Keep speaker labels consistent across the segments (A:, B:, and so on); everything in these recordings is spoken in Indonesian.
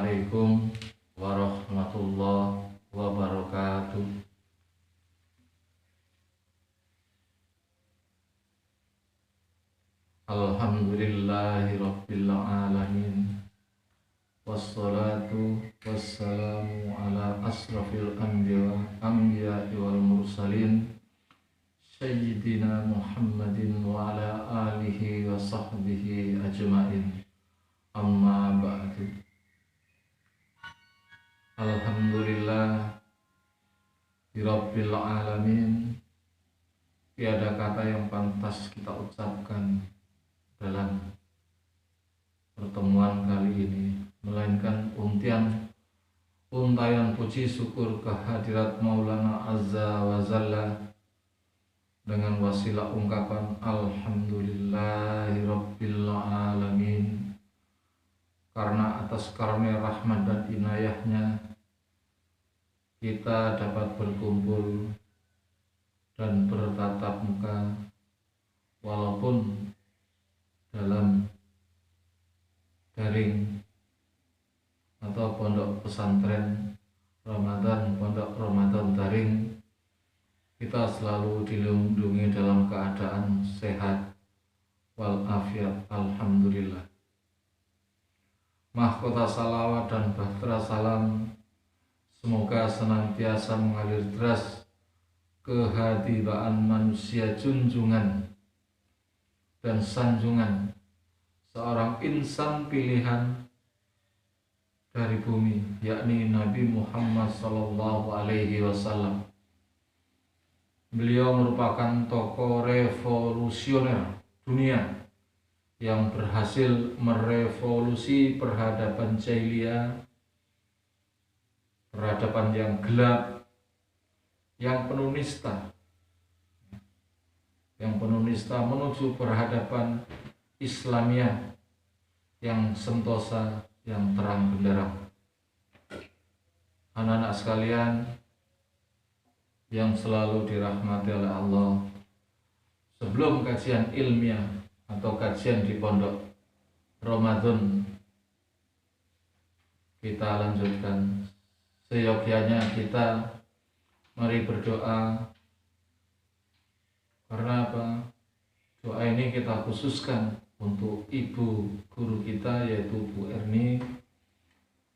A: Assalamualaikum warahmatullahi wabarakatuh. Alhamdulillahirabbil alamin. Wassalatu wassalamu ala asrafil anbiya'i wal mursalin Sayyidina Muhammadin wa ala alihi wa sahbihi ajma'in. Amma ba'du. Alhamdulillah Rabbil alamin. Tiada kata yang pantas kita ucapkan dalam pertemuan kali ini, melainkan untayan puji syukur kehadirat Maulana Azza wa Jalla dengan wasilah ungkapan Alhamdulillahi Rabbil alamin. Karena atas karunia rahmat dan inayahnya kita dapat berkumpul dan bertatap muka walaupun dalam daring atau pondok pesantren Ramadan, pondok Ramadan daring. Kita selalu dilindungi dalam keadaan sehat walafiat, alhamdulillah. Mahkota salawat dan bahtera salam semoga senantiasa mengalir deras kehadibaan manusia junjungan dan sanjungan seorang insan pilihan dari bumi, yakni Nabi Muhammad SAW. Beliau merupakan tokoh revolusioner dunia yang berhasil merevolusi peradaban jahiliyah, peradaban yang gelap, yang penuh nista menuju peradaban Islamiyah yang sentosa, yang terang benderang. Anak-anak sekalian yang selalu dirahmati oleh Allah, sebelum kajian ilmiah atau kajian di pondok Ramadan kita lanjutkan, seyogyanya kita mari berdoa. Karena apa? Doa ini kita khususkan untuk ibu guru kita, yaitu Bu Erni,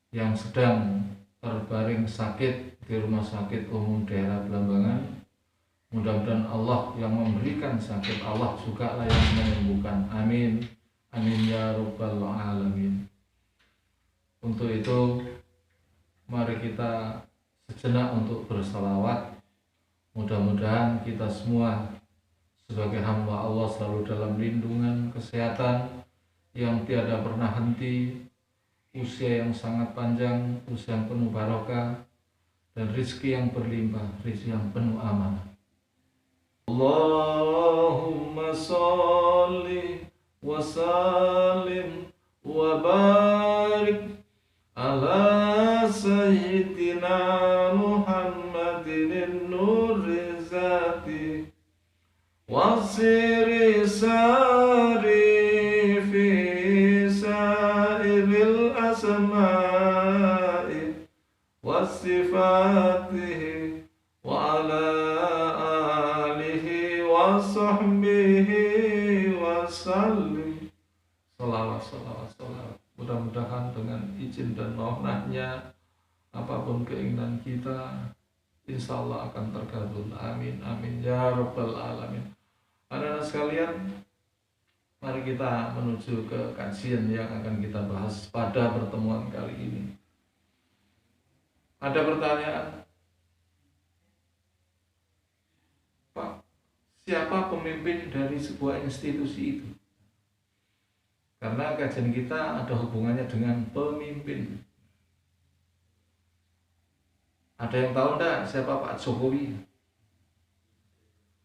A: yang sedang terbaring sakit di Rumah Sakit Umum Daerah Belambangan. Mudah-mudahan Allah yang memberikan sakit, Allah juga lah yang menyembuhkan. Amin, amin ya rabbal alamin. Untuk itu mari kita sejenak untuk bersalawat. Mudah-mudahan kita semua sebagai hamba Allah selalu dalam lindungan, kesehatan yang tiada pernah henti, usia yang sangat panjang, usia yang penuh barokah, dan rizki yang berlimpah, rizki yang penuh amanah. Allahumma sholli wa sallim wa barik ala sayyidina Muhammadin nuri zati wasiri sari fi sairil asma'i wasifatihi wa ala alihi wa sahbihi wa sallim. Salawat. Mudah-mudahan dengan izin dan rahmatnya apapun keinginan kita insya Allah akan terkabul. Amin, amin ya rabbal alamin. Anak-anak sekalian, mari kita menuju ke kajian yang akan kita bahas pada pertemuan kali ini. Ada pertanyaan, Pak, siapa pemimpin dari sebuah institusi itu? Karena kajian kita ada hubungannya dengan pemimpin. Ada yang tahu enggak siapa Pak Jokowi?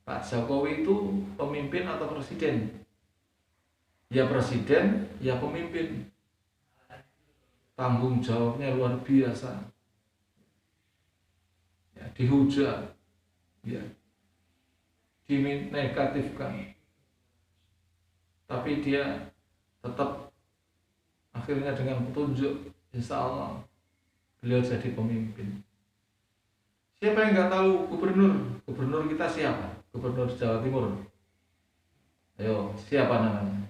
A: Pak Jokowi itu pemimpin atau presiden? Ya presiden, ya pemimpin. Tanggung jawabnya luar biasa. Ya, dihujat, ya, dinegatifkan. Tapi dia tetap akhirnya dengan petunjuk insya Allah beliau jadi pemimpin. Siapa yang nggak tahu gubernur? Gubernur kita siapa? Gubernur Jawa Timur. Ayo, siapa namanya?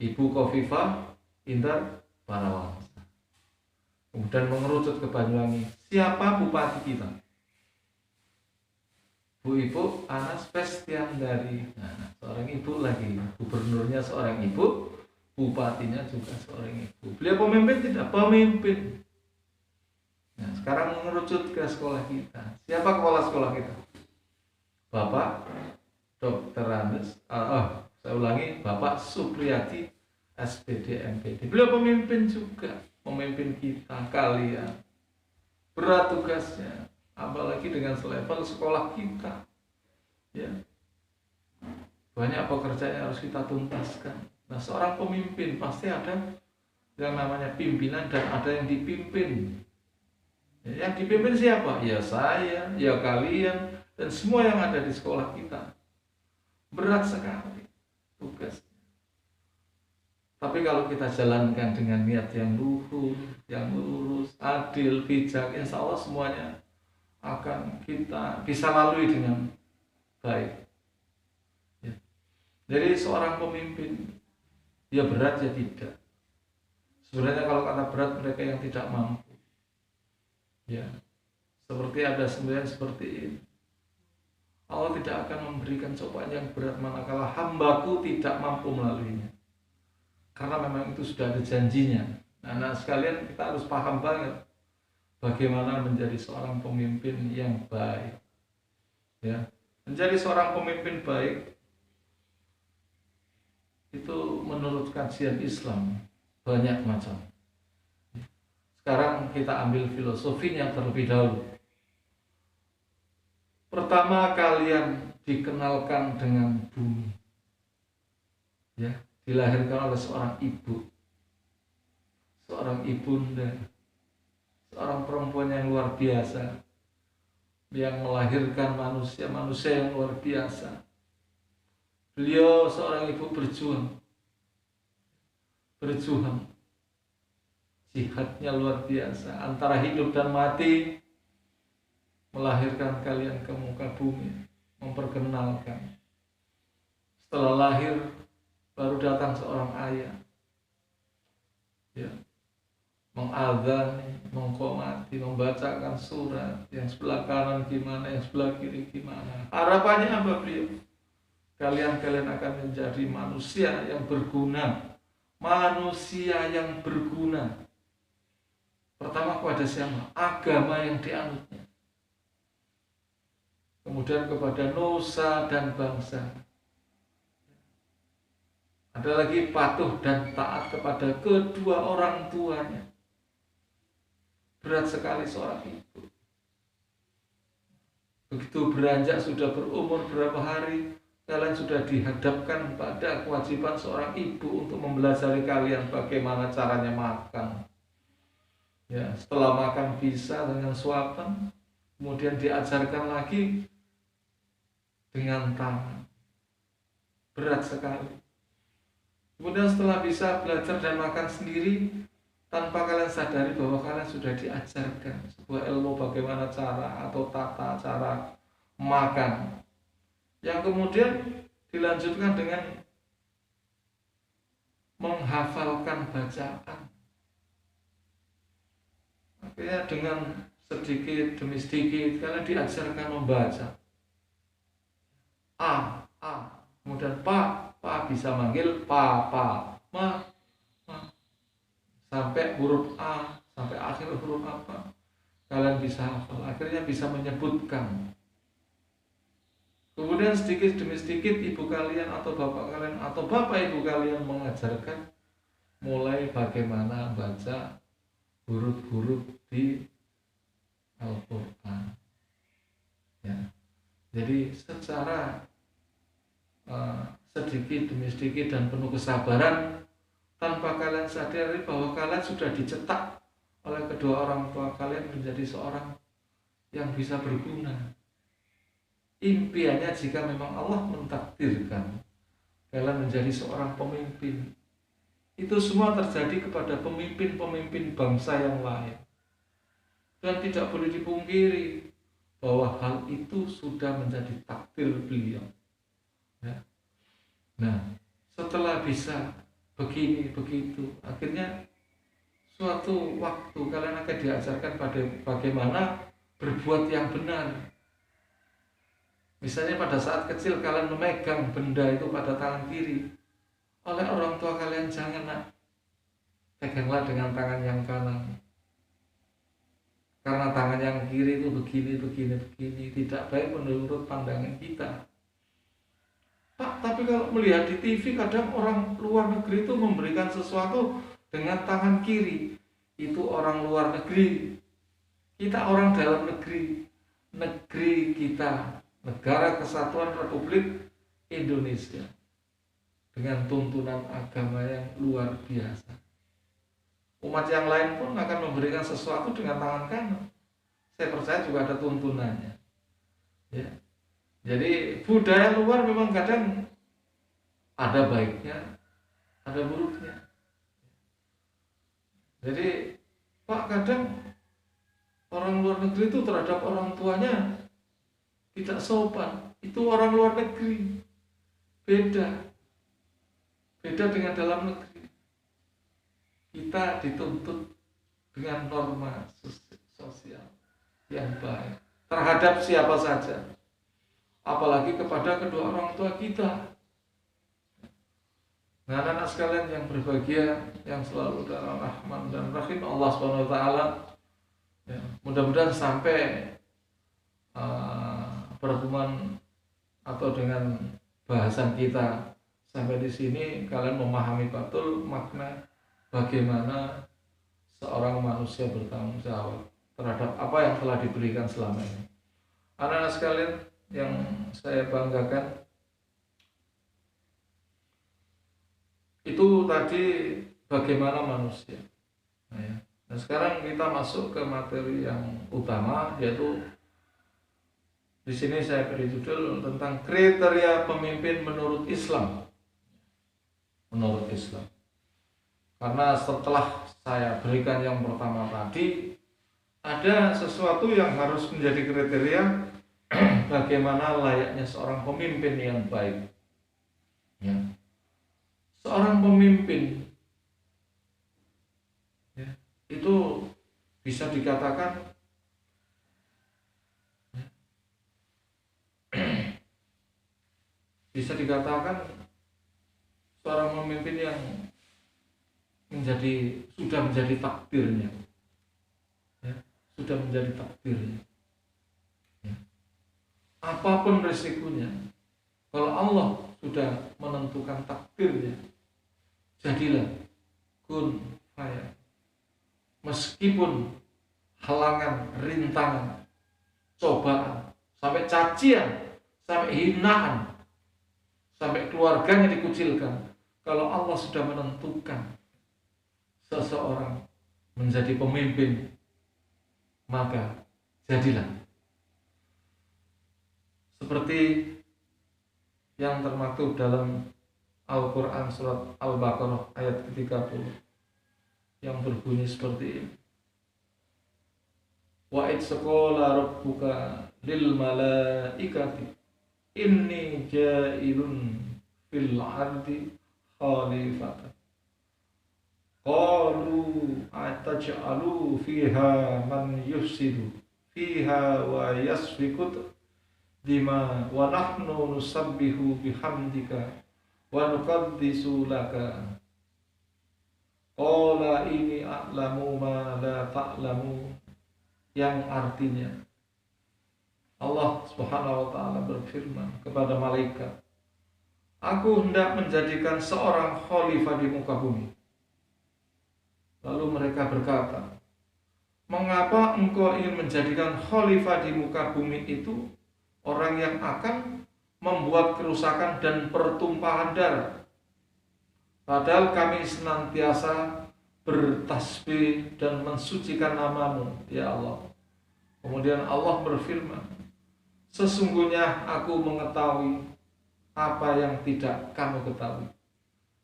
A: Ibu Khofifah Indar Parawansa. Kemudian mengerucut ke Banyuwangi. Siapa bupati kita? Bu Ibu Anas Pestiandari. Nah, seorang ibu lagi. Gubernurnya seorang ibu, bupatinya juga seorang ibu. Beliau pemimpin tidak? Pemimpin. Nah, sekarang mengerucut ke sekolah kita. Siapa kepala sekolah kita? Bapak Dr. Andes. Saya ulangi, Bapak Supriyadi SPD MPD. Beliau pemimpin juga, memimpin kita, kalian. Berat tugasnya, apalagi dengan selevel sekolah kita. Ya. Banyak pekerjaan yang harus kita tuntaskan. Nah, seorang pemimpin pasti ada yang namanya pimpinan dan ada yang dipimpin. Yang dipimpin siapa? Ya saya, ya kalian, dan semua yang ada di sekolah kita. Berat sekali tugasnya. Tapi kalau kita jalankan dengan niat yang luhur, yang lurus, adil, bijak, insya Allah semuanya akan kita bisa lalui dengan baik. Ya. Jadi seorang pemimpin, ya berat ya tidak. Sebenarnya kalau kata berat, mereka yang tidak mampu. Ya, seperti ada semboyan seperti ini. Allah tidak akan memberikan cobaan yang berat manakala hambaku tidak mampu melaluinya. Karena memang itu sudah ada janjinya. Nah, sekalian kita harus paham banget bagaimana menjadi seorang pemimpin yang baik. Ya, menjadi seorang pemimpin baik itu menurut kajian Islam banyak macam. Sekarang kita ambil filosofinya terlebih dahulu. Pertama, kalian dikenalkan dengan bumi. Ya, dilahirkan oleh seorang ibu. Seorang ibunda. Seorang perempuan yang luar biasa. Yang melahirkan manusia yang luar biasa. Beliau seorang ibu berjuang. Jihadnya luar biasa, antara hidup dan mati, melahirkan kalian ke muka bumi, memperkenalkan. Setelah lahir, baru datang seorang ayah, ya, mengadzani, mengqomati, membacakan surat, yang sebelah kanan gimana, yang sebelah kiri gimana. Harapannya apa beliau? Kalian akan menjadi manusia yang berguna, manusia yang berguna. Pertama kepada siapa? Agama yang dianutnya. Kemudian kepada nusa dan bangsa. Ada lagi patuh dan taat kepada kedua orang tuanya. Berat sekali seorang ibu. Begitu beranjak sudah berumur berapa hari, kalian sudah dihadapkan pada kewajiban seorang ibu untuk mempelajari kalian bagaimana caranya makan. Ya, setelah makan bisa dengan suapan, kemudian diajarkan lagi dengan tangan. Berat sekali. Kemudian setelah bisa belajar dan makan sendiri, tanpa kalian sadari bahwa kalian sudah diajarkan sebuah ilmu bagaimana cara atau tata cara makan. Yang kemudian dilanjutkan dengan menghafalkan bacaan. Akhirnya dengan sedikit demi sedikit kalian diajarkan membaca. A, kemudian pa bisa manggil pa, ma, sampai huruf A, sampai akhir huruf apa, kalian bisa hafal, akhirnya bisa menyebutkan. Kemudian sedikit demi sedikit ibu kalian atau bapak kalian atau bapak ibu kalian mengajarkan mulai bagaimana baca huruf-huruf di Al-Quran. Ya. Jadi secara sedikit demi sedikit dan penuh kesabaran, tanpa kalian sadari bahwa kalian sudah dicetak oleh kedua orang tua kalian menjadi seorang yang bisa berguna. Impiannya jika memang Allah mentakdirkan kalian menjadi seorang pemimpin, Itu semua terjadi kepada pemimpin-pemimpin bangsa yang lain. Dan tidak boleh dipungkiri bahwa hal itu sudah menjadi takdir beliau. Ya. Nah, setelah bisa begini, begitu, akhirnya suatu waktu kalian akan diajarkan pada bagaimana berbuat yang benar. Misalnya pada saat kecil kalian memegang benda itu pada tangan kiri, oleh orang tua kalian, jangan nak, peganglah dengan tangan yang kanan. Karena tangan yang kiri itu begini, tidak baik menurut pandangan kita. Pak, tapi kalau melihat di TV kadang orang luar negeri itu memberikan sesuatu dengan tangan kiri. Itu orang luar negeri. Kita orang dalam negeri. Negeri kita, Negara Kesatuan Republik Indonesia, dengan tuntunan agama yang luar biasa. Umat yang lain pun akan memberikan sesuatu dengan tangan kanan. Saya percaya juga ada tuntunannya. Ya. Jadi budaya luar memang kadang ada baiknya, ada buruknya. Jadi Pak, kadang orang luar negeri itu terhadap orang tuanya tidak sopan. Itu orang luar negeri. Beda dengan dalam negeri. Kita dituntut dengan norma sosial yang baik terhadap siapa saja, apalagi kepada kedua orang tua kita. Nah, anak-anak sekalian yang berbahagia, yang selalu dalam Rahman dan Rahim Allah SWT, ya, mudah-mudahan sampai pertemuan atau dengan bahasan kita sampai di sini kalian memahami betul makna bagaimana seorang manusia bertanggung jawab terhadap apa yang telah diberikan selama ini. Anak-anak sekalian yang saya banggakan, itu tadi bagaimana manusia. Nah, sekarang kita masuk ke materi yang utama, yaitu di sini saya beri judul tentang kriteria pemimpin menurut Islam. Menurut Islam. Karena setelah saya berikan yang pertama tadi, ada sesuatu yang harus menjadi kriteria bagaimana layaknya seorang pemimpin yang baik. Ya. Seorang pemimpin, ya, itu bisa dikatakan seorang pemimpin yang sudah menjadi takdirnya, ya, sudah menjadi takdirnya. Ya. Apapun resikonya, kalau Allah sudah menentukan takdirnya, jadilah kun faya. Meskipun halangan, rintangan, cobaan, sampai cacian, sampai hinaan, sampai keluarganya dikucilkan, kalau Allah sudah menentukan seseorang menjadi pemimpin, maka jadilah. Seperti yang termaktub dalam Al-Quran surat Al-Baqarah ayat ke-30 yang berbunyi seperti ini. Wa id saqala rabbuka lil malaikati inni ja'ilun fil ardi khalifatan qalu ataj'alu fiha man yufsidu fiha wa yasfiku dima wa nahnu nusabbihu bihamdika wa nuqaddisu laka qala ini a'lamu ma la ta'lamu, yang artinya Allah Subhanahu wa ta'ala berfirman kepada malaikat, aku hendak menjadikan seorang khalifah di muka bumi. Lalu mereka berkata, mengapa engkau ingin menjadikan khalifah di muka bumi itu orang yang akan membuat kerusakan dan pertumpahan darah? Padahal kami senantiasa bertasbih dan mensucikan namamu, ya Allah. Kemudian Allah berfirman, sesungguhnya aku mengetahui apa yang tidak kamu ketahui.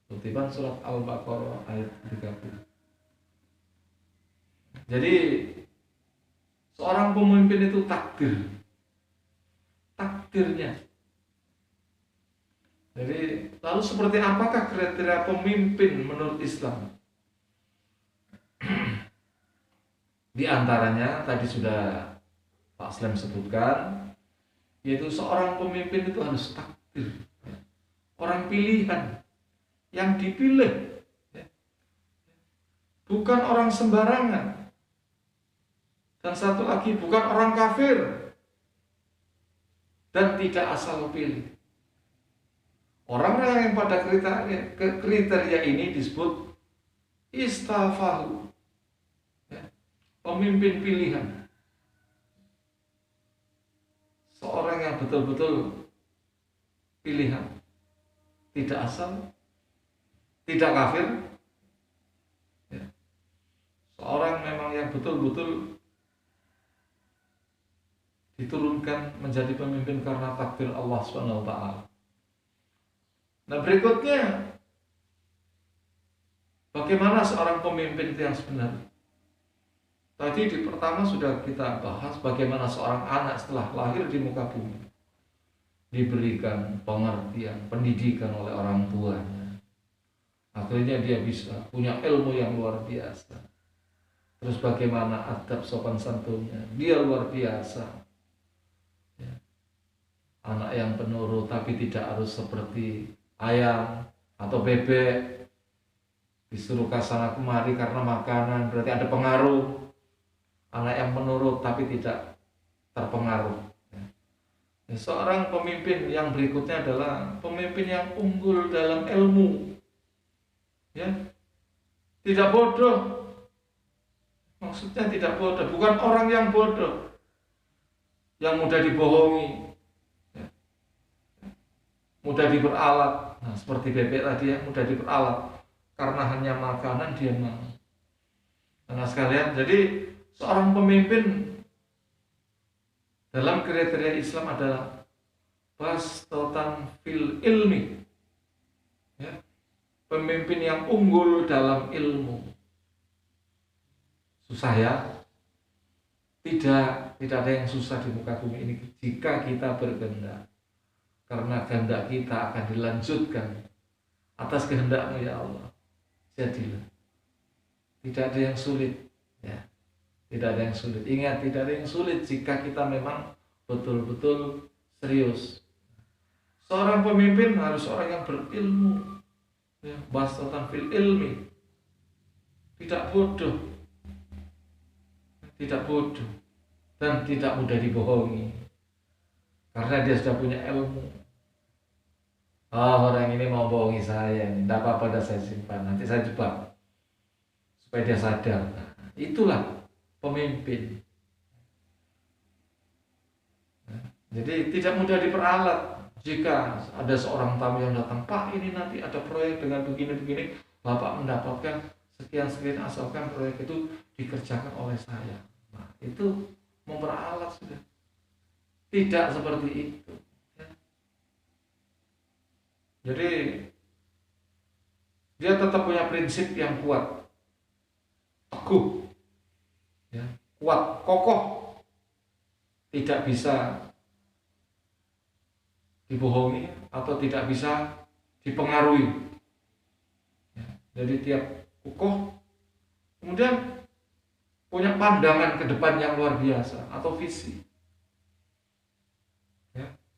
A: Kutipan surat Al-Baqarah ayat 30. Jadi seorang pemimpin itu takdirnya. Jadi lalu seperti apakah kriteria pemimpin menurut Islam? Di antaranya tadi sudah Pak Slem sebutkan, yaitu seorang pemimpin itu harus takdir, orang pilihan yang dipilih, bukan orang sembarangan. Dan satu lagi, bukan orang kafir dan tidak asal pilih. Orang-orang yang pada kriteria ini disebut istafahu, pemimpin pilihan. Seorang yang betul-betul pilihan, tidak asal, tidak kafir. Seorang memang yang betul-betul diturunkan menjadi pemimpin karena takdir Allah SWT. Nah, berikutnya, bagaimana seorang pemimpin itu yang sebenarnya? Tadi di pertama sudah kita bahas bagaimana seorang anak setelah lahir di muka bumi diberikan pengertian, pendidikan oleh orang tuanya. Akhirnya dia bisa punya ilmu yang luar biasa. Terus bagaimana adab sopan santunnya, dia luar biasa. Anak yang penurut tapi tidak harus seperti ayam atau bebek, disuruh ke sana kemari karena makanan, berarti ada pengaruh. Anak yang menurut tapi tidak terpengaruh. Seorang pemimpin yang berikutnya adalah pemimpin yang unggul dalam ilmu, tidak bodoh. Maksudnya tidak bodoh, bukan orang yang bodoh, yang mudah dibohongi, mudah diperalat. Nah, seperti bebek tadi ya, mudah diperalat karena hanya makanan dia mau. Nah sekalian, jadi seorang pemimpin dalam kriteria Islam adalah bastotan fil ilmi, pemimpin yang unggul dalam ilmu. Susah ya? Tidak ada yang susah di muka bumi ini jika kita berkehendak. Karena kehendak kita akan dilanjutkan atas kehendakmu ya Allah. Jadilah. Tidak ada yang sulit, ya. Tidak ada yang sulit. Ingat, tidak ada yang sulit jika kita memang betul-betul serius. Seorang pemimpin harus orang yang berilmu, bastotan fil ilmi, tidak bodoh, dan tidak mudah dibohongi, karena dia sudah punya ilmu. Orang ini mau bohongi saya, tidak apa-apa, dah saya simpan, nanti saya jebak supaya dia sadar. Nah, itulah pemimpin. Jadi tidak mudah diperalat. Jika ada seorang tamu yang datang, Pak, ini nanti ada proyek dengan begini-begini, Bapak mendapatkan sekian-sekian asalkan proyek itu dikerjakan oleh saya. Nah, itu memperalat sudah. Tidak seperti itu. Jadi dia tetap punya prinsip yang kuat, teguh, kuat, kokoh, tidak bisa dibohongi atau tidak bisa dipengaruhi. Jadi tiap kokoh, kemudian punya pandangan ke depan yang luar biasa atau visi,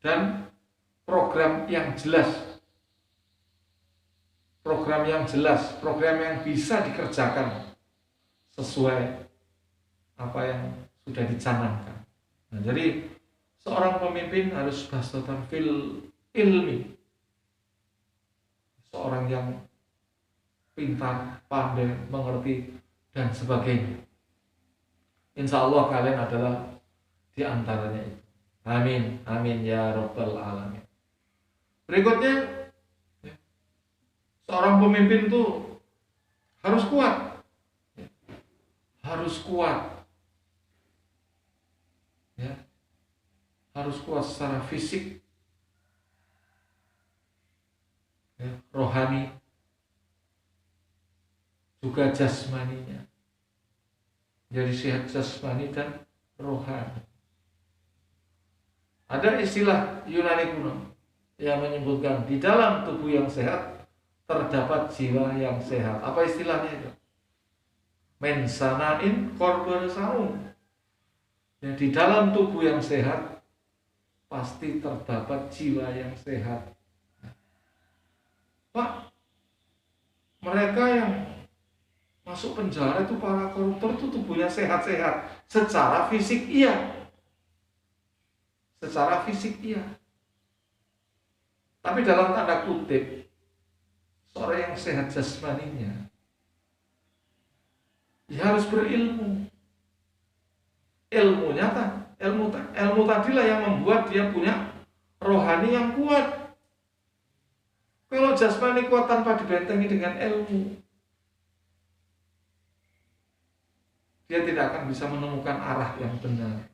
A: dan program yang jelas. Program yang bisa dikerjakan sesuai apa yang sudah dicanangkan. Nah, jadi seorang pemimpin harus bastotan fil ilmi, seorang yang pintar, pandai, mengerti, dan sebagainya. Insya Allah kalian adalah di antaranya itu. Amin, amin ya rabbal alamin. Berikutnya, seorang pemimpin itu harus kuat, harus kuat secara fisik, rohani, juga jasmaninya. Jadi sehat jasmani dan rohani. Ada istilah Yunani kuno yang menyebutkan di dalam tubuh yang sehat terdapat jiwa yang sehat. Apa istilahnya itu? Mensanain corpore sano. Ya, di dalam tubuh yang sehat pasti terdapat jiwa yang sehat. Pak, mereka yang masuk penjara itu para koruptor itu tubuhnya sehat-sehat. Secara fisik iya. Secara fisik iya. Tapi dalam tanda kutip, seorang yang sehat jasmaninya, dia harus berilmu. Ilmunya ilmu tadilah yang membuat dia punya rohani yang kuat. Kalau jasmani kuat tanpa dibentengi dengan ilmu, dia tidak akan bisa menemukan arah yang benar,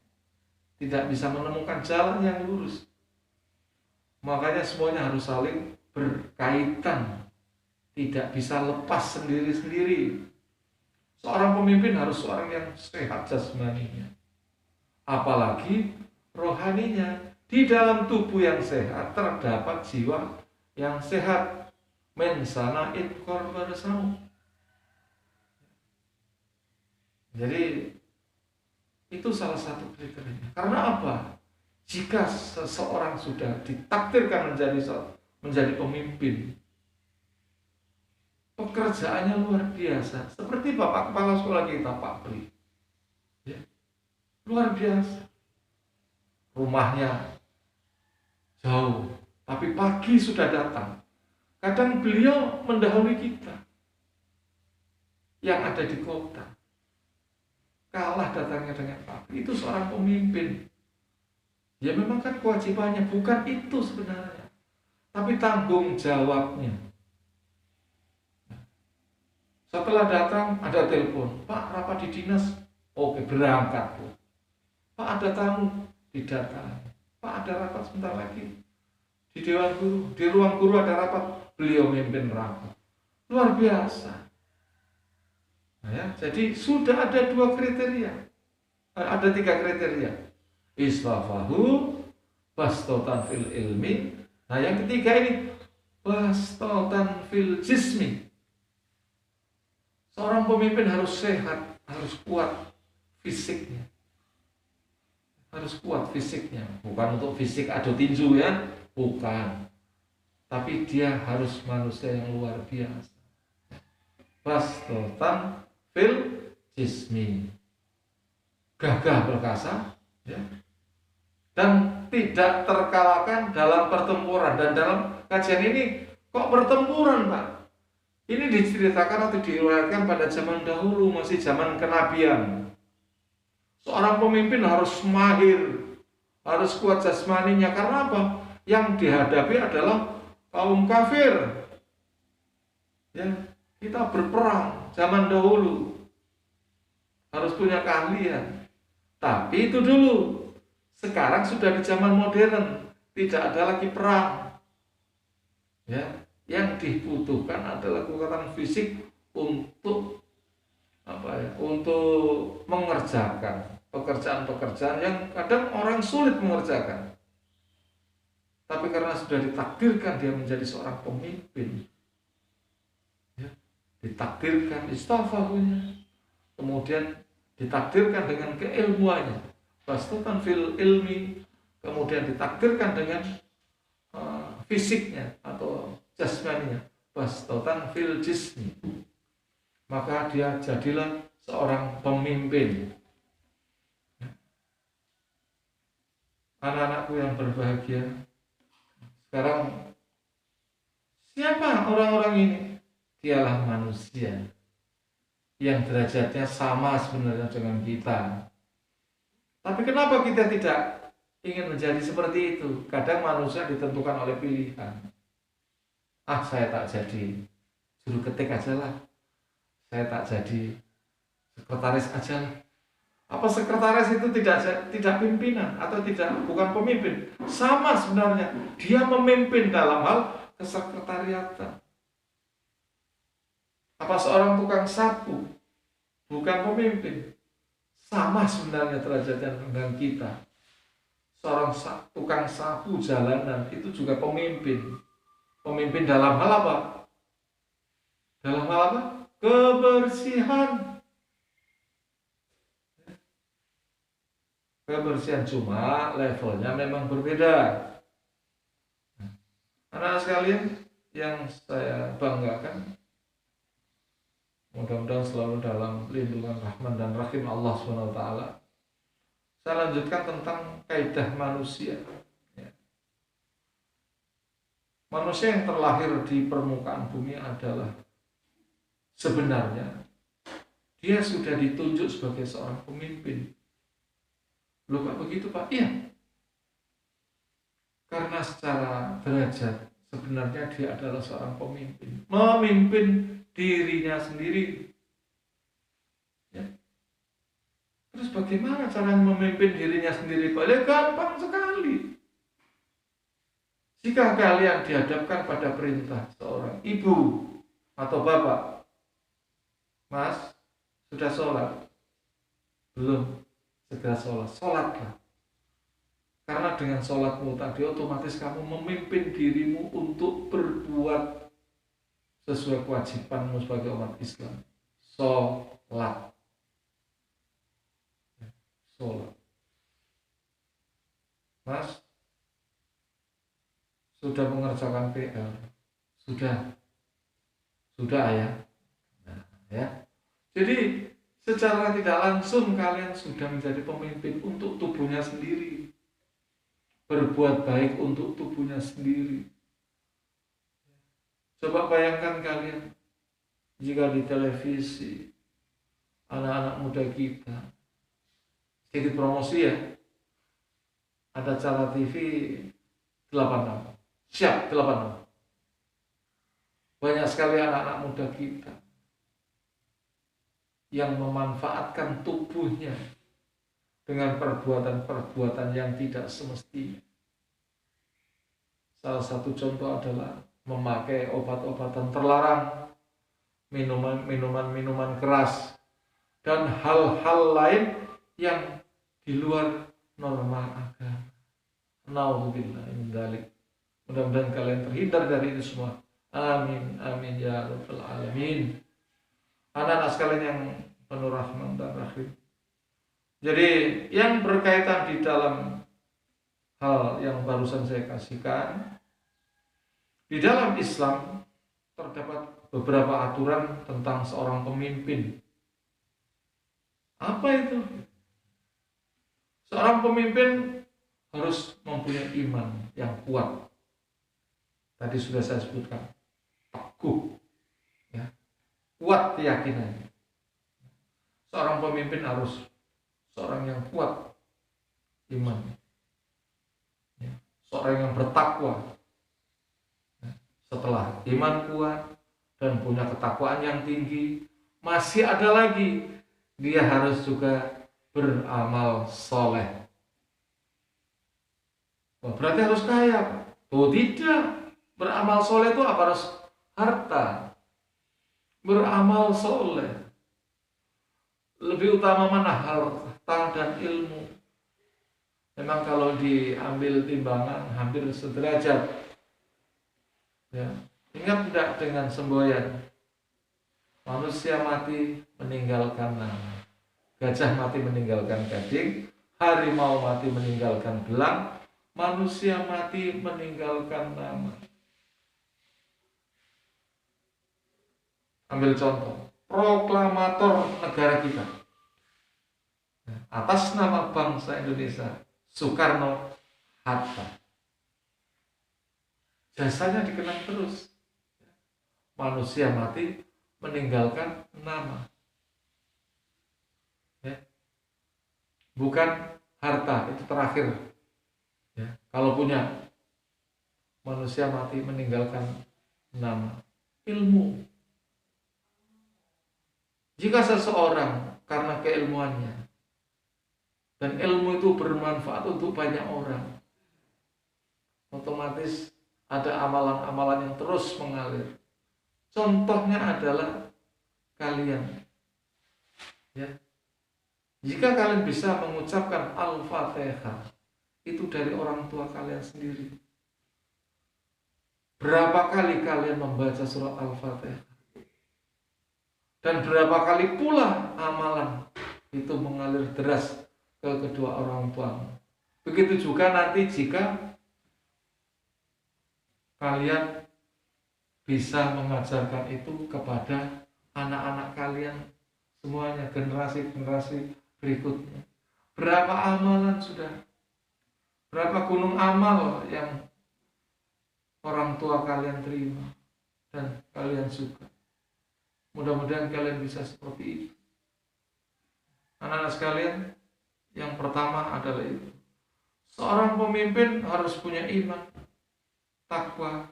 A: tidak bisa menemukan jalan yang lurus. Makanya semuanya harus saling berkaitan, tidak bisa lepas sendiri-sendiri. Seorang pemimpin harus seorang yang sehat jasmaninya, apalagi rohaninya. Di dalam tubuh yang sehat terdapat jiwa yang sehat. Mensana in corpore sano. Jadi itu salah satu kriteria. Karena apa? Jika seseorang sudah ditakdirkan menjadi pemimpin, pekerjaannya luar biasa. Seperti Bapak Kepala Sekolah kita, Pak Pri. Ya, luar biasa. Rumahnya jauh, tapi pagi sudah datang. Kadang beliau mendahului kita yang ada di kota. Kalah datangnya dengan pagi. Itu seorang pemimpin. Ya memang kan kewajibannya, bukan itu sebenarnya, tapi tanggung jawabnya. Setelah datang ada telepon, Pak rapat di dinas, oke berangkat. Pak ada tamu, didatangi. Pak ada rapat sebentar lagi di Dewan Guru, di ruang guru ada rapat, beliau memimpin rapat. Luar biasa. Nah, ya, jadi sudah ada 2 kriteria, ada 3 kriteria. Islafahu bastotan fil ilmi. Nah yang ketiga ini bastotan fil jismi. Seorang pemimpin harus sehat, harus kuat fisiknya. Harus kuat fisiknya. Bukan untuk fisik adu tinju ya, bukan. Tapi dia harus manusia yang luar biasa. Bastotan fil jismi. Gagah perkasa, ya. Dan tidak terkalahkan dalam pertempuran. Dan dalam kajian ini kok pertempuran, Pak? Ini diceritakan atau diriwayatkan pada zaman dahulu, masih zaman kenabian. Seorang pemimpin harus mahir, harus kuat jasmaninya. Karena apa? Yang dihadapi adalah kaum kafir. Ya, kita berperang zaman dahulu, harus punya keahlian. Tapi itu dulu. Sekarang sudah di zaman modern, tidak ada lagi perang. Ya, yang dibutuhkan adalah kekuatan fisik untuk untuk mengerjakan pekerjaan-pekerjaan yang kadang orang sulit mengerjakan. Tapi karena sudah ditakdirkan dia menjadi seorang pemimpin, ya, ditakdirkan istafahunya, kemudian ditakdirkan dengan keilmuannya, bastotan fil ilmi, kemudian ditakdirkan dengan fisiknya atau jasmaninya, bastotan fil jismi, maka dia jadilah seorang pemimpin. Anak-anakku yang berbahagia, sekarang siapa orang-orang ini? Dialah manusia yang derajatnya sama sebenarnya dengan kita. Tapi kenapa kita tidak ingin menjadi seperti itu? Kadang manusia ditentukan oleh pilihan. Saya tak jadi juru ketik aja lah, saya tak jadi sekretaris aja lah. Apa sekretaris itu tidak pimpinan atau bukan pemimpin? Sama sebenarnya, dia memimpin dalam hal kesekretariatan. Apa seorang tukang sapu bukan pemimpin? Sama sebenarnya derajatnya dengan kita. Seorang tukang sapu jalanan itu juga pemimpin. Pemimpin dalam hal apa? Dalam hal apa? Kebersihan. Kebersihan, cuma levelnya memang berbeda. Anak sekalian yang saya banggakan, mudah-mudahan selalu dalam lindungan rahman dan rahim Allah SWT. Saya lanjutkan tentang kaidah manusia. Manusia yang terlahir di permukaan bumi adalah sebenarnya dia sudah ditunjuk sebagai seorang pemimpin. Loh Pak begitu Pak? Iya. Karena secara derajat sebenarnya dia adalah seorang pemimpin. Memimpin dirinya sendiri. Ya. Terus bagaimana cara memimpin dirinya sendiri Pak? Ya gampang sekali. Jika kalian dihadapkan pada perintah seorang ibu atau bapak, Mas, sudah sholat? Belum, segera sholat. Sholatlah. Karena dengan sholatmu tadi otomatis kamu memimpin dirimu untuk berbuat sesuai kewajibanmu sebagai umat Islam. Sholat. Sholat. Mas, sudah mengerjakan PR? Sudah ya. Nah, ya. Jadi secara tidak langsung kalian sudah menjadi pemimpin untuk tubuhnya sendiri. Berbuat baik untuk tubuhnya sendiri. Coba bayangkan kalian jika di televisi anak-anak muda kita, sedikit promosi ya, ada acara TV 86. Siap 86. Banyak sekali anak-anak muda kita yang memanfaatkan tubuhnya dengan perbuatan-perbuatan yang tidak semestinya. Salah satu contoh adalah memakai obat-obatan terlarang, minuman keras, dan hal-hal lain yang di luar norma agama. Nauzubillah min dzalik. Mudah-mudahan kalian terhindar dari itu semua. Amin, amin ya rabbal alamin. Anak-anak sekalian yang penuh rahmat dan rahim. Jadi yang berkaitan di dalam hal yang barusan saya kasihkan, di dalam Islam terdapat beberapa aturan tentang seorang pemimpin. Apa itu? Seorang pemimpin harus mempunyai iman yang kuat. Tadi sudah saya sebutkan, teguh, ya, kuat keyakinannya. Seorang pemimpin harus seorang yang kuat iman, ya, seorang yang bertakwa. Ya, setelah iman kuat dan punya ketakwaan yang tinggi, masih ada lagi, dia harus juga beramal soleh. Berarti harus kaya? Oh tidak. Beramal soleh itu apa? Harus harta. Beramal soleh lebih utama mana? Harta dan ilmu. Memang kalau diambil timbangan hampir sederajat. Ya. Ingat tidak dengan semboyan? Manusia mati meninggalkan nama, gajah mati meninggalkan gading, harimau mati meninggalkan belang, manusia mati meninggalkan nama. Ambil contoh, proklamator negara kita atas nama bangsa Indonesia, Soekarno-Hatta. Jasanya dikenang terus. Manusia mati meninggalkan nama. Ya. Bukan harta, itu terakhir. Ya. Kalau punya, manusia mati meninggalkan nama. Ilmu. Jika seseorang karena keilmuannya dan ilmu itu bermanfaat untuk banyak orang, otomatis ada amalan-amalan yang terus mengalir. Contohnya adalah kalian. Ya. Jika kalian bisa mengucapkan Al-Fatihah, itu dari orang tua kalian sendiri. Berapa kali kalian membaca surah Al-Fatihah? Dan berapa kali pula amalan itu mengalir deras ke kedua orang tua. Begitu juga nanti jika kalian bisa mengajarkan itu kepada anak-anak kalian semuanya, generasi-generasi berikutnya. Berapa amalan sudah, berapa gunung amal yang orang tua kalian terima dan kalian suka. Mudah-mudahan kalian bisa seperti itu. Anak-anak sekalian, yang pertama adalah itu. Seorang pemimpin harus punya iman, takwa,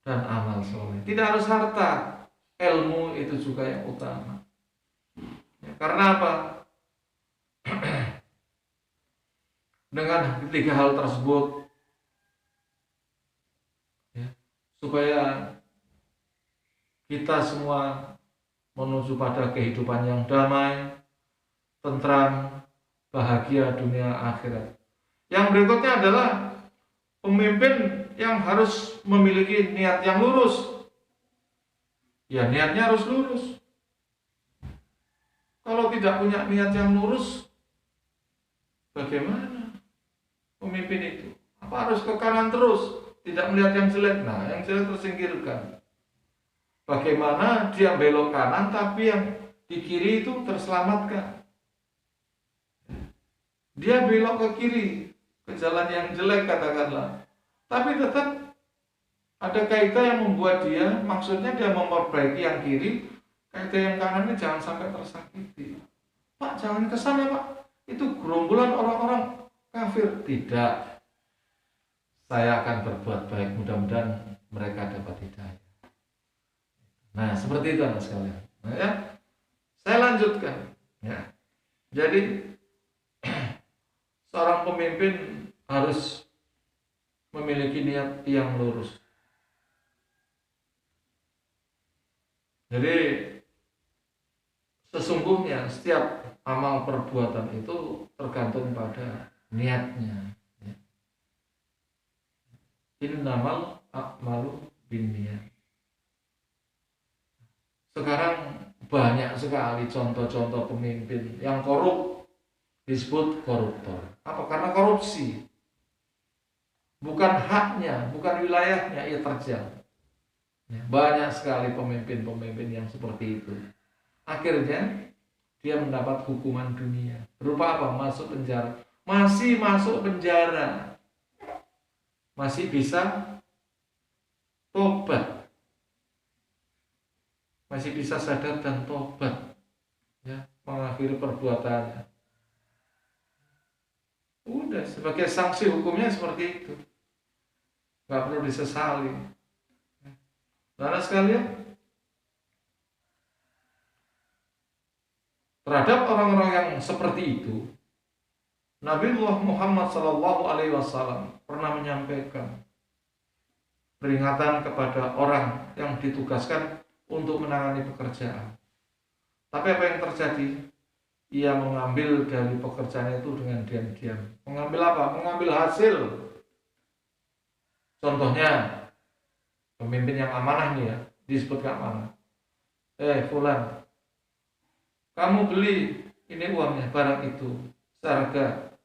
A: dan amal soleh. Tidak harus harta, ilmu itu juga yang utama. Ya, karena apa? Dengan ketiga hal tersebut, ya, supaya kita semua menuju pada kehidupan yang damai, tentram, bahagia dunia akhirat. Yang berikutnya adalah pemimpin yang harus memiliki niat yang lurus. Ya, niatnya harus lurus. Kalau tidak punya niat yang lurus, bagaimana pemimpin itu? Apa harus ke kanan terus, tidak melihat yang jelek? Nah, yang jelek tersingkirkan. Bagaimana dia belok kanan tapi yang di kiri itu terselamatkan? Dia belok ke kiri, ke jalan yang jelek katakanlah, tapi tetap ada kaidah yang membuat dia, maksudnya dia memperbaiki yang kiri, kaidah yang kanan ini jangan sampai tersakiti. Pak, jangan ke sana Pak, itu gerombolan orang-orang kafir. Tidak, saya akan berbuat baik, mudah-mudahan mereka dapat hidayah. Nah, seperti itu anak sekalian. Nah, ya, saya lanjutkan. Ya. Jadi seorang pemimpin harus memiliki niat yang lurus. Jadi sesungguhnya setiap amal perbuatan itu tergantung pada niatnya. Ya. Innamal a'malu binniyat. Sekarang banyak sekali contoh-contoh pemimpin yang korup, disebut koruptor. Apa? Karena korupsi. Bukan haknya, bukan wilayahnya ia terjang. Banyak sekali pemimpin-pemimpin yang seperti itu. Akhirnya dia mendapat hukuman dunia. Berupa apa? Masuk penjara. Masih masuk penjara. Masih bisa tobat. Masih bisa sadar dan tobat, ya, mengakhiri perbuatannya. Udah, sebagai sanksi hukumnya seperti itu, nggak perlu disesali. Saudara sekalian, terhadap orang-orang yang seperti itu, Nabiullah Muhammad SAW pernah menyampaikan peringatan kepada orang yang ditugaskan untuk menangani pekerjaan. Tapi apa yang terjadi? Ia mengambil dari pekerjaan itu dengan diam-diam. Mengambil apa? Mengambil hasil. Contohnya, pemimpin yang amanah nih ya, disebutkan amanah. Fulan, kamu beli ini uangnya, barang itu seharga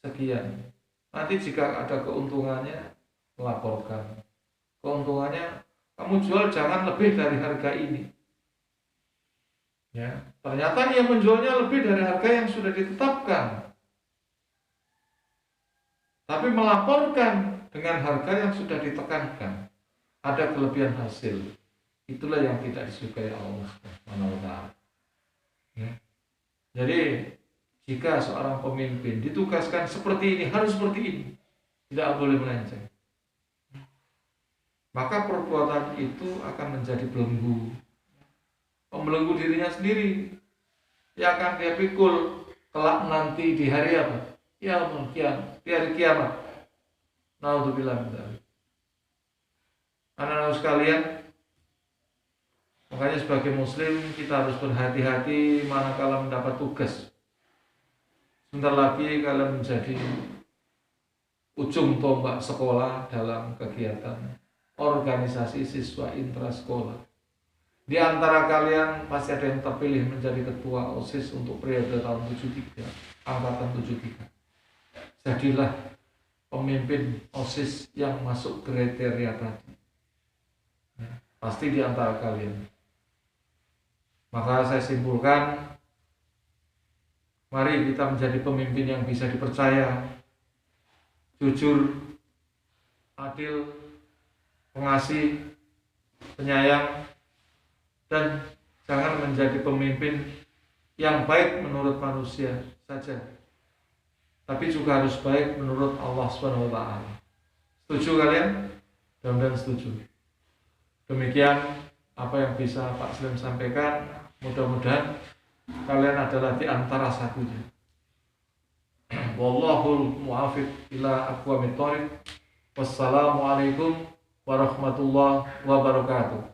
A: sekian. Nanti jika ada keuntungannya, melaporkan. Keuntungannya kamu jual jangan lebih dari harga ini. Ya, ternyata dia menjualnya lebih dari harga yang sudah ditetapkan. Tapi melaporkan dengan harga yang sudah ditekankan. Ada kelebihan hasil. Itulah yang tidak disukai Allah Subhanahu wa taala. Ya. Jadi jika seorang pemimpin ditugaskan seperti ini, harus seperti ini. Tidak boleh melenceng. Maka perbuatan itu akan menjadi belenggu, membelenggu dirinya sendiri. Dia akan dia pikul kelak nanti di hari apa? Ya kiamat, di hari kiamat. Naudzubillah min dzalik. Anak-anak sekalian, Makanya sebagai muslim kita harus berhati-hati manakala mendapat tugas. Sebentar lagi kalian menjadi ujung tombak sekolah dalam kegiatan organisasi siswa intrasekolah. Di antara kalian pasti ada yang terpilih menjadi ketua OSIS untuk periode tahun 73, angkatan 73. Jadilah pemimpin OSIS yang masuk kriteria tadi. Pasti di antara kalian. Maka saya simpulkan, mari kita menjadi pemimpin yang bisa dipercaya, jujur, adil, pengasih, penyayang, dan jangan menjadi pemimpin yang baik menurut manusia saja, tapi juga harus baik menurut Allah SWT. Setuju kalian? Mudah-mudahan setuju. Demikian apa yang bisa Pak Slim sampaikan. Mudah-mudahan kalian adalah di antara satunya. Wallahul muwaffiq ila aqwamit thoriq. Wassalamualaikum warahmatullahi wabarakatuh.